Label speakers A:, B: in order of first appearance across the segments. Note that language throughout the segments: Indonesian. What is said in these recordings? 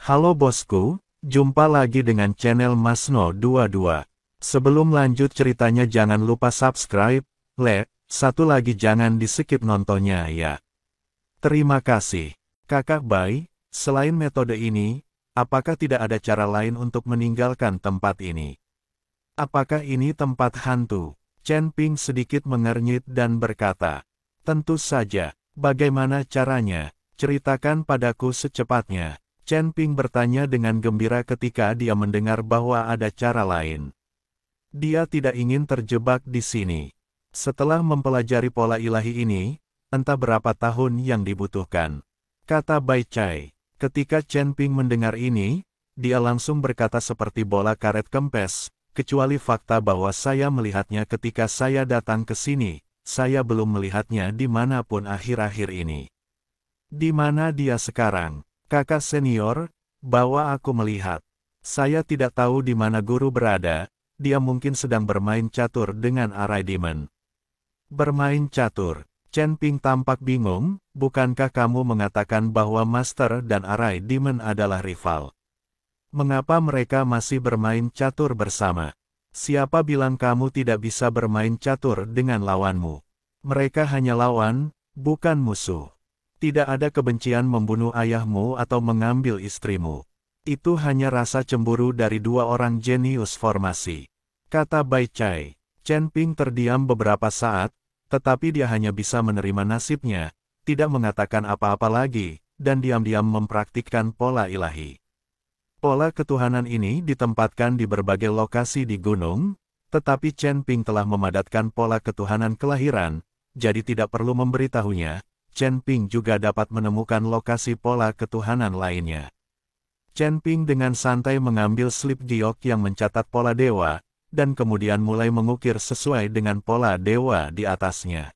A: Halo bosku, jumpa lagi dengan channel Masno22. Sebelum lanjut ceritanya jangan lupa subscribe, like, satu lagi jangan di skip nontonnya ya. Terima kasih. Kakak Bai, selain metode ini, apakah tidak ada cara lain untuk meninggalkan tempat ini? Apakah ini tempat hantu? Chen Ping sedikit mengernyit dan berkata, tentu saja, bagaimana caranya? Ceritakan padaku secepatnya. Chen Ping bertanya dengan gembira ketika dia mendengar bahwa ada cara lain. Dia tidak ingin terjebak di sini. Setelah mempelajari pola ilahi ini, entah berapa tahun yang dibutuhkan. Kata Bai Chai. Ketika Chen Ping mendengar ini, dia langsung berkata seperti bola karet kempes, kecuali fakta bahwa saya melihatnya ketika saya datang ke sini, saya belum melihatnya dimanapun akhir-akhir ini. Di mana dia sekarang? Kakak senior, bahwa aku melihat. Saya tidak tahu di mana guru berada, dia mungkin sedang bermain catur dengan Arai Demon. Bermain catur. Chen Ping tampak bingung, bukankah kamu mengatakan bahwa Master dan Arai Demon adalah rival? Mengapa mereka masih bermain catur bersama? Siapa bilang kamu tidak bisa bermain catur dengan lawanmu? Mereka hanya lawan, bukan musuh. Tidak ada kebencian membunuh ayahmu atau mengambil istrimu. Itu hanya rasa cemburu dari dua orang jenius formasi. Kata Bai Chai. Chen Ping terdiam beberapa saat, tetapi dia hanya bisa menerima nasibnya, tidak mengatakan apa-apa lagi, dan diam-diam mempraktikkan pola ilahi. Pola ketuhanan ini ditempatkan di berbagai lokasi di gunung, tetapi Chen Ping telah memadatkan pola ketuhanan kelahiran, jadi tidak perlu memberitahunya. Chen Ping juga dapat menemukan lokasi pola ketuhanan lainnya. Chen Ping dengan santai mengambil slip giok yang mencatat pola dewa, dan kemudian mulai mengukir sesuai dengan pola dewa di atasnya.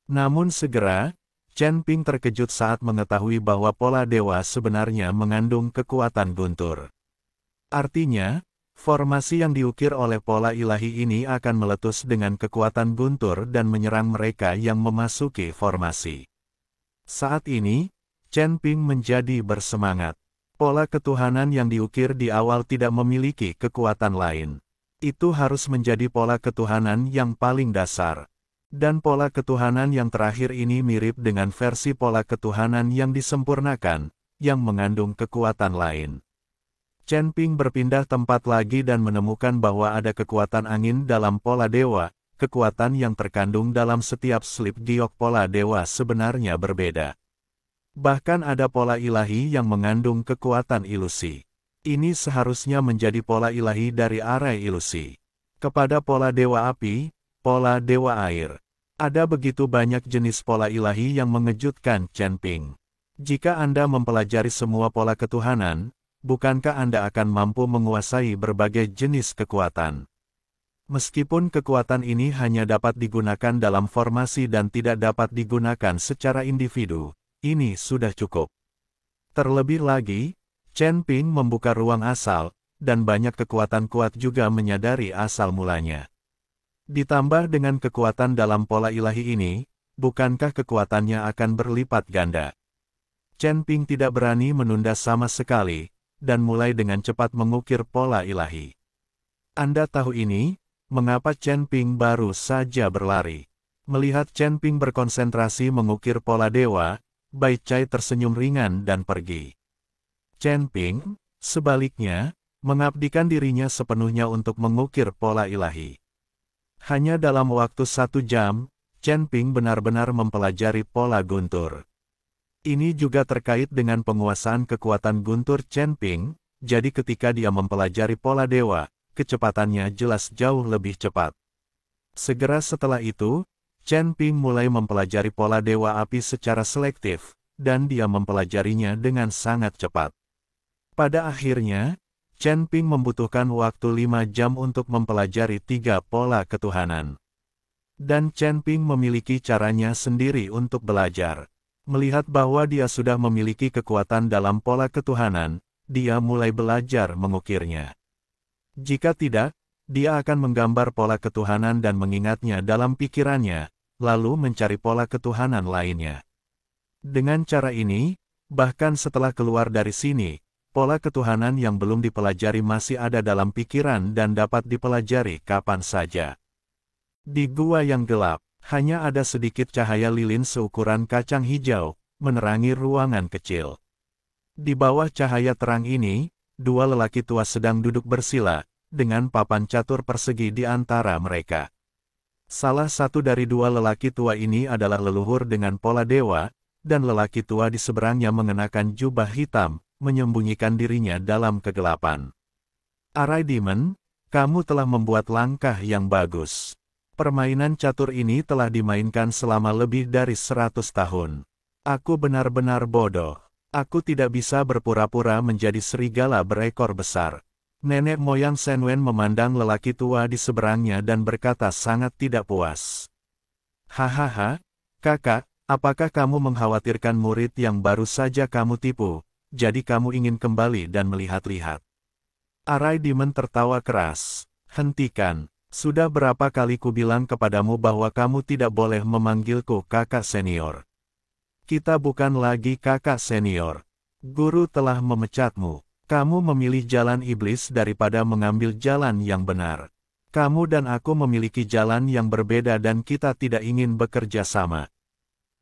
A: Namun segera, Chen Ping terkejut saat mengetahui bahwa pola dewa sebenarnya mengandung kekuatan guntur. Artinya, formasi yang diukir oleh pola ilahi ini akan meletus dengan kekuatan guntur dan menyerang mereka yang memasuki formasi. Saat ini, Chen Ping menjadi bersemangat. Pola ketuhanan yang diukir di awal tidak memiliki kekuatan lain. Itu harus menjadi pola ketuhanan yang paling dasar. Dan pola ketuhanan yang terakhir ini mirip dengan versi pola ketuhanan yang disempurnakan, yang mengandung kekuatan lain. Chen Ping berpindah tempat lagi dan menemukan bahwa ada kekuatan angin dalam pola dewa. Kekuatan yang terkandung dalam setiap slip giok pola dewa sebenarnya berbeda. Bahkan ada pola ilahi yang mengandung kekuatan ilusi. Ini seharusnya menjadi pola ilahi dari arai ilusi. Kepada pola dewa api, pola dewa air. Ada begitu banyak jenis pola ilahi yang mengejutkan Chen Ping. Jika Anda mempelajari semua pola ketuhanan, bukankah Anda akan mampu menguasai berbagai jenis kekuatan? Meskipun kekuatan ini hanya dapat digunakan dalam formasi dan tidak dapat digunakan secara individu, ini sudah cukup. Terlebih lagi, Chen Ping membuka ruang asal, dan banyak kekuatan kuat juga menyadari asal mulanya. Ditambah dengan kekuatan dalam pola ilahi ini, bukankah kekuatannya akan berlipat ganda? Chen Ping tidak berani menunda sama sekali, dan mulai dengan cepat mengukir pola ilahi. Anda tahu ini? Mengapa Chen Ping baru saja berlari? Melihat Chen Ping berkonsentrasi mengukir pola dewa, Bai Chai tersenyum ringan dan pergi. Chen Ping, sebaliknya, mengabdikan dirinya sepenuhnya untuk mengukir pola ilahi. Hanya dalam waktu 1 jam, Chen Ping benar-benar mempelajari pola guntur. Ini juga terkait dengan penguasaan kekuatan guntur Chen Ping, jadi ketika dia mempelajari pola dewa, kecepatannya jelas jauh lebih cepat. Segera setelah itu, Chen Ping mulai mempelajari pola dewa api secara selektif, dan dia mempelajarinya dengan sangat cepat. Pada akhirnya, Chen Ping membutuhkan waktu 5 jam untuk mempelajari 3 pola ketuhanan. Dan Chen Ping memiliki caranya sendiri untuk belajar. Melihat bahwa dia sudah memiliki kekuatan dalam pola ketuhanan, dia mulai belajar mengukirnya. Jika tidak, dia akan menggambar pola ketuhanan dan mengingatnya dalam pikirannya, lalu mencari pola ketuhanan lainnya. Dengan cara ini, bahkan setelah keluar dari sini, pola ketuhanan yang belum dipelajari masih ada dalam pikiran dan dapat dipelajari kapan saja. Di gua yang gelap, hanya ada sedikit cahaya lilin seukuran kacang hijau, menerangi ruangan kecil. Di bawah cahaya terang ini, dua lelaki tua sedang duduk bersila, dengan papan catur persegi di antara mereka. Salah satu dari dua lelaki tua ini adalah leluhur dengan pola dewa, dan lelaki tua di seberangnya mengenakan jubah hitam, menyembunyikan dirinya dalam kegelapan. Arai Demon, kamu telah membuat langkah yang bagus. Permainan catur ini telah dimainkan selama lebih dari 100 tahun. Aku benar-benar bodoh. Aku tidak bisa berpura-pura menjadi serigala berekor besar. Nenek moyang Senwen memandang lelaki tua di seberangnya dan berkata sangat tidak puas. Hahaha, kakak, apakah kamu mengkhawatirkan murid yang baru saja kamu tipu, jadi kamu ingin kembali dan melihat-lihat? Arai Demon tertawa keras. Hentikan, sudah berapa kali ku bilang kepadamu bahwa kamu tidak boleh memanggilku kakak senior. Kita bukan lagi kakak senior. Guru telah memecatmu. Kamu memilih jalan iblis daripada mengambil jalan yang benar. Kamu dan aku memiliki jalan yang berbeda dan kita tidak ingin bekerja sama.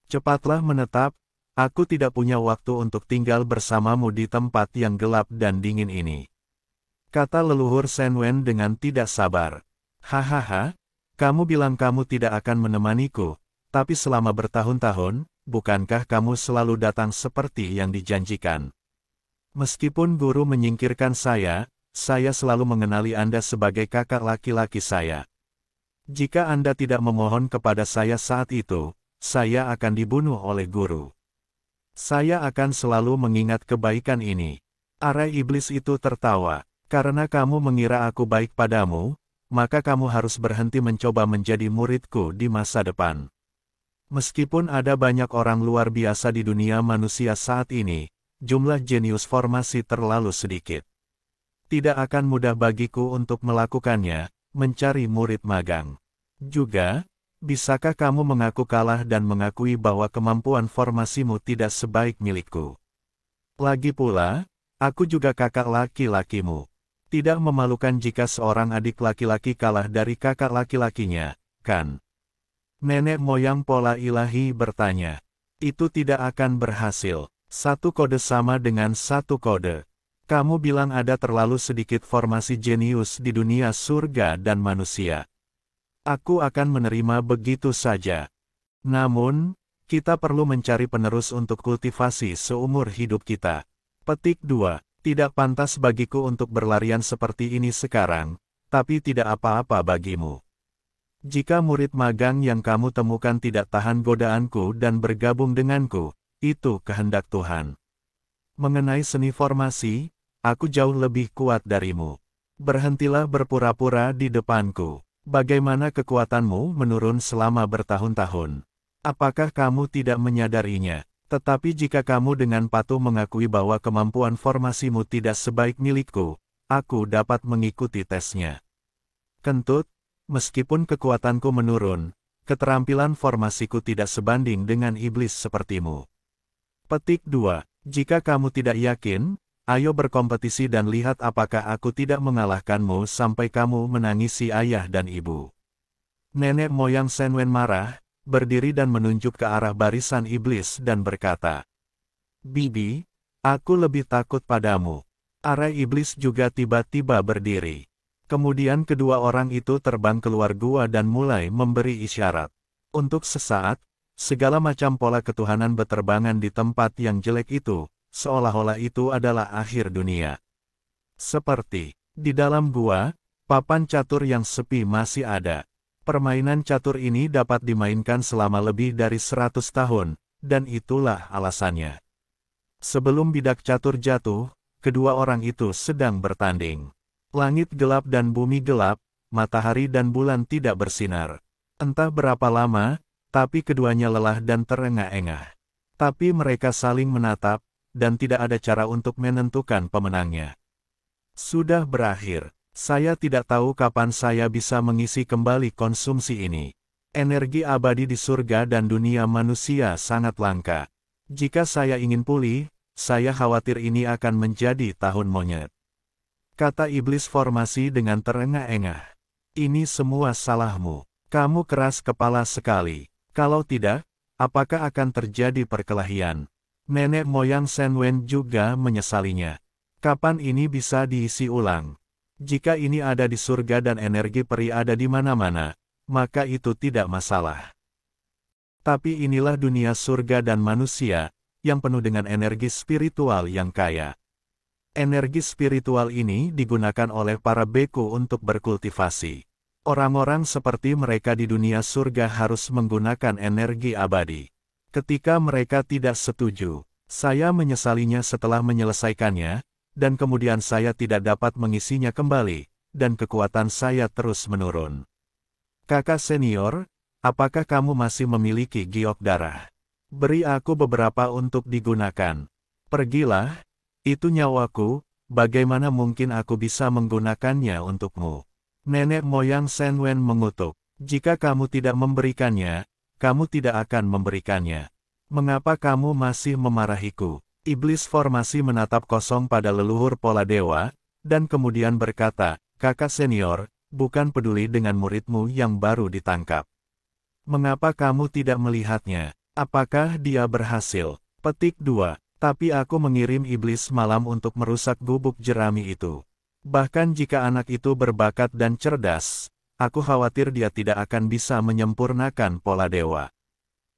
A: Cepatlah menetap, aku tidak punya waktu untuk tinggal bersamamu di tempat yang gelap dan dingin ini. Kata leluhur Senwen dengan tidak sabar. Hahaha, kamu bilang kamu tidak akan menemaniku, tapi selama bertahun-tahun, bukankah kamu selalu datang seperti yang dijanjikan? Meskipun guru menyingkirkan saya selalu mengenali Anda sebagai kakak laki-laki saya. Jika Anda tidak memohon kepada saya saat itu, saya akan dibunuh oleh guru. Saya akan selalu mengingat kebaikan ini. Arai iblis itu tertawa. Karena kamu mengira aku baik padamu, maka kamu harus berhenti mencoba menjadi muridku di masa depan. Meskipun ada banyak orang luar biasa di dunia manusia saat ini, jumlah jenius formasi terlalu sedikit. Tidak akan mudah bagiku untuk melakukannya, mencari murid magang. Juga, bisakah kamu mengaku kalah dan mengakui bahwa kemampuan formasimu tidak sebaik milikku? Lagi pula, aku juga kakak laki-lakimu. Tidak memalukan jika seorang adik laki-laki kalah dari kakak laki-lakinya, kan? Nenek moyang pola ilahi bertanya. Itu tidak akan berhasil. Satu kode sama dengan satu kode. Kamu bilang ada terlalu sedikit formasi jenius di dunia surga dan manusia. Aku akan menerima begitu saja. Namun, kita perlu mencari penerus untuk kultivasi seumur hidup kita. Petik 2. Tidak pantas bagiku untuk berlarian seperti ini sekarang, tapi tidak apa-apa bagimu. Jika murid magang yang kamu temukan tidak tahan godaanku dan bergabung denganku, itu kehendak Tuhan. Mengenai seni formasi, aku jauh lebih kuat darimu. Berhentilah berpura-pura di depanku. Bagaimana kekuatanmu menurun selama bertahun-tahun? Apakah kamu tidak menyadarinya? Tetapi jika kamu dengan patuh mengakui bahwa kemampuan formasimu tidak sebaik milikku, aku dapat mengikuti tesnya. Kentut, meskipun kekuatanku menurun, keterampilan formasiku tidak sebanding dengan iblis sepertimu. Petik 2. Jika kamu tidak yakin, ayo berkompetisi dan lihat apakah aku tidak mengalahkanmu sampai kamu menangisi ayah dan ibu. Nenek moyang Senwen marah, berdiri dan menunjuk ke arah barisan iblis dan berkata, Bibi, aku lebih takut padamu. Arai iblis juga tiba-tiba berdiri. Kemudian kedua orang itu terbang keluar gua dan mulai memberi isyarat. Untuk sesaat, segala macam pola ketuhanan beterbangan di tempat yang jelek itu, seolah-olah itu adalah akhir dunia. Seperti di dalam gua, papan catur yang sepi masih ada. Permainan catur ini dapat dimainkan selama lebih dari 100 tahun, dan itulah alasannya. Sebelum bidak catur jatuh, kedua orang itu sedang bertanding. Langit gelap dan bumi gelap, matahari dan bulan tidak bersinar. Entah berapa lama, tapi keduanya lelah dan terengah-engah. Tapi mereka saling menatap, dan tidak ada cara untuk menentukan pemenangnya. Sudah berakhir. Saya tidak tahu kapan saya bisa mengisi kembali konsumsi ini. Energi abadi di surga dan dunia manusia sangat langka. Jika saya ingin pulih, saya khawatir ini akan menjadi tahun monyet. Kata iblis formasi dengan terengah-engah. Ini semua salahmu. Kamu keras kepala sekali. Kalau tidak, apakah akan terjadi perkelahian? Nenek moyang Shen Wen juga menyesalinya. Kapan ini bisa diisi ulang? Jika ini ada di surga dan energi peri ada di mana-mana, maka itu tidak masalah. Tapi inilah dunia surga dan manusia, yang penuh dengan energi spiritual yang kaya. Energi spiritual ini digunakan oleh para beku untuk berkultivasi. Orang-orang seperti mereka di dunia surga harus menggunakan energi abadi. Ketika mereka tidak setuju, saya menyesalinya setelah menyelesaikannya, dan kemudian saya tidak dapat mengisinya kembali, dan kekuatan saya terus menurun. Kakak senior, apakah kamu masih memiliki giok darah? Beri aku beberapa untuk digunakan. Pergilah, itu nyawaku, bagaimana mungkin aku bisa menggunakannya untukmu? Nenek moyang Shen Wen mengutuk. Jika kamu tidak memberikannya, kamu tidak akan memberikannya. Mengapa kamu masih memarahiku? Iblis formasi menatap kosong pada leluhur pola dewa, dan kemudian berkata, kakak senior, bukan peduli dengan muridmu yang baru ditangkap. Mengapa kamu tidak melihatnya? Apakah dia berhasil? Petik 2. Tapi aku mengirim iblis malam untuk merusak gubuk jerami itu. Bahkan jika anak itu berbakat dan cerdas, aku khawatir dia tidak akan bisa menyempurnakan pola dewa.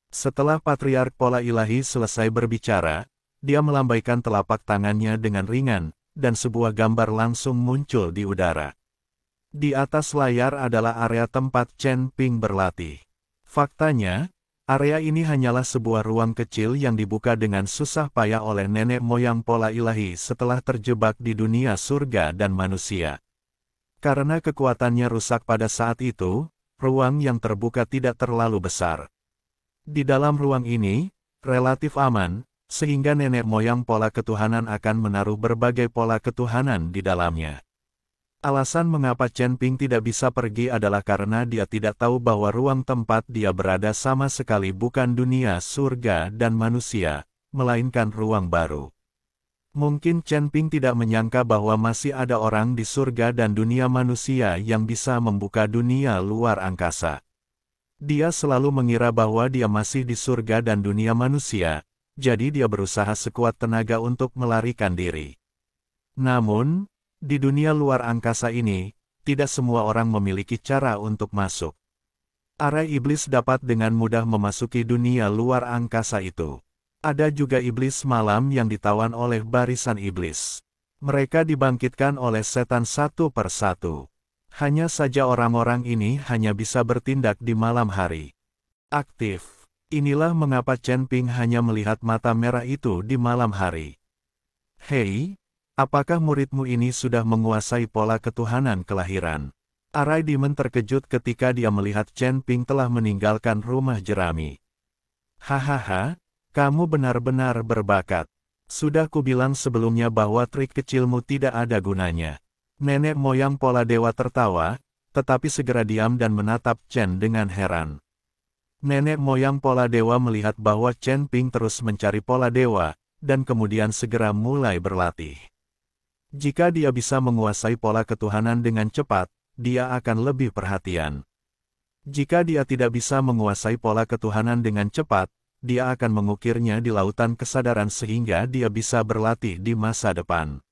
A: Setelah Patriark Pola Ilahi selesai berbicara, dia melambaikan telapak tangannya dengan ringan, dan sebuah gambar langsung muncul di udara. Di atas layar adalah area tempat Chen Ping berlatih. Faktanya, area ini hanyalah sebuah ruang kecil yang dibuka dengan susah payah oleh nenek moyang Pola Ilahi setelah terjebak di dunia surga dan manusia. Karena kekuatannya rusak pada saat itu, ruang yang terbuka tidak terlalu besar. Di dalam ruang ini, relatif aman, sehingga nenek moyang pola ketuhanan akan menaruh berbagai pola ketuhanan di dalamnya. Alasan mengapa Chen Ping tidak bisa pergi adalah karena dia tidak tahu bahwa ruang tempat dia berada sama sekali bukan dunia surga dan manusia, melainkan ruang baru. Mungkin Chen Ping tidak menyangka bahwa masih ada orang di surga dan dunia manusia yang bisa membuka dunia luar angkasa. Dia selalu mengira bahwa dia masih di surga dan dunia manusia, jadi dia berusaha sekuat tenaga untuk melarikan diri. Namun, di dunia luar angkasa ini, tidak semua orang memiliki cara untuk masuk. Area iblis dapat dengan mudah memasuki dunia luar angkasa itu. Ada juga iblis malam yang ditawan oleh barisan iblis. Mereka dibangkitkan oleh setan satu per satu. Hanya saja orang-orang ini hanya bisa bertindak di malam hari. Aktif. Inilah mengapa Chen Ping hanya melihat mata merah itu di malam hari. Hei, apakah muridmu ini sudah menguasai pola ketuhanan kelahiran? Arai Demon terkejut ketika dia melihat Chen Ping telah meninggalkan rumah jerami. Hahaha, kamu benar-benar berbakat. Sudah kubilang sebelumnya bahwa trik kecilmu tidak ada gunanya. Nenek moyang pola dewa tertawa, tetapi segera diam dan menatap Chen dengan heran. Nenek moyang pola dewa melihat bahwa Chen Ping terus mencari pola dewa, dan kemudian segera mulai berlatih. Jika dia bisa menguasai pola ketuhanan dengan cepat, dia akan lebih perhatian. Jika dia tidak bisa menguasai pola ketuhanan dengan cepat, dia akan mengukirnya di lautan kesadaran sehingga dia bisa berlatih di masa depan.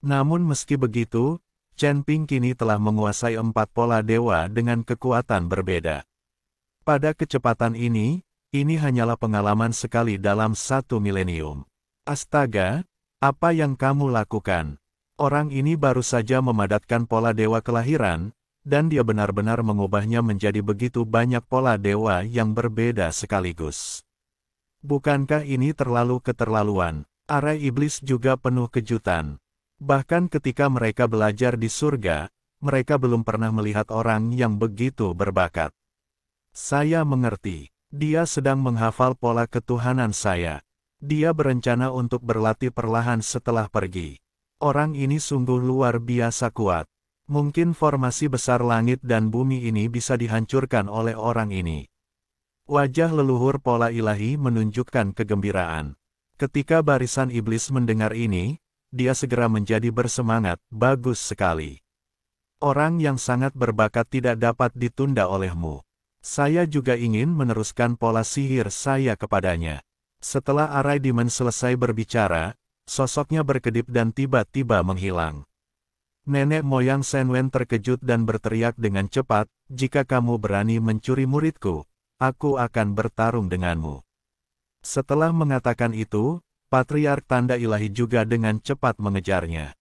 A: Namun meski begitu, Chen Ping kini telah menguasai 4 pola dewa dengan kekuatan berbeda. Pada kecepatan ini hanyalah pengalaman sekali dalam 1 milenium. Astaga! Apa yang kamu lakukan? Orang ini baru saja memadatkan pola dewa kelahiran, dan dia benar-benar mengubahnya menjadi begitu banyak pola dewa yang berbeda sekaligus. Bukankah ini terlalu keterlaluan? Area iblis juga penuh kejutan. Bahkan ketika mereka belajar di surga, mereka belum pernah melihat orang yang begitu berbakat. Saya mengerti. Dia sedang menghafal pola ketuhanan saya. Dia berencana untuk berlatih perlahan setelah pergi. Orang ini sungguh luar biasa kuat. Mungkin formasi besar langit dan bumi ini bisa dihancurkan oleh orang ini. Wajah leluhur pola ilahi menunjukkan kegembiraan. Ketika barisan iblis mendengar ini, dia segera menjadi bersemangat, bagus sekali. Orang yang sangat berbakat tidak dapat ditunda olehmu. Saya juga ingin meneruskan pola sihir saya kepadanya. Setelah Araidimen selesai berbicara, sosoknya berkedip dan tiba-tiba menghilang. Nenek moyang Senwen terkejut dan berteriak dengan cepat, jika kamu berani mencuri muridku, aku akan bertarung denganmu. Setelah mengatakan itu, Patriark Tanda Ilahi juga dengan cepat mengejarnya.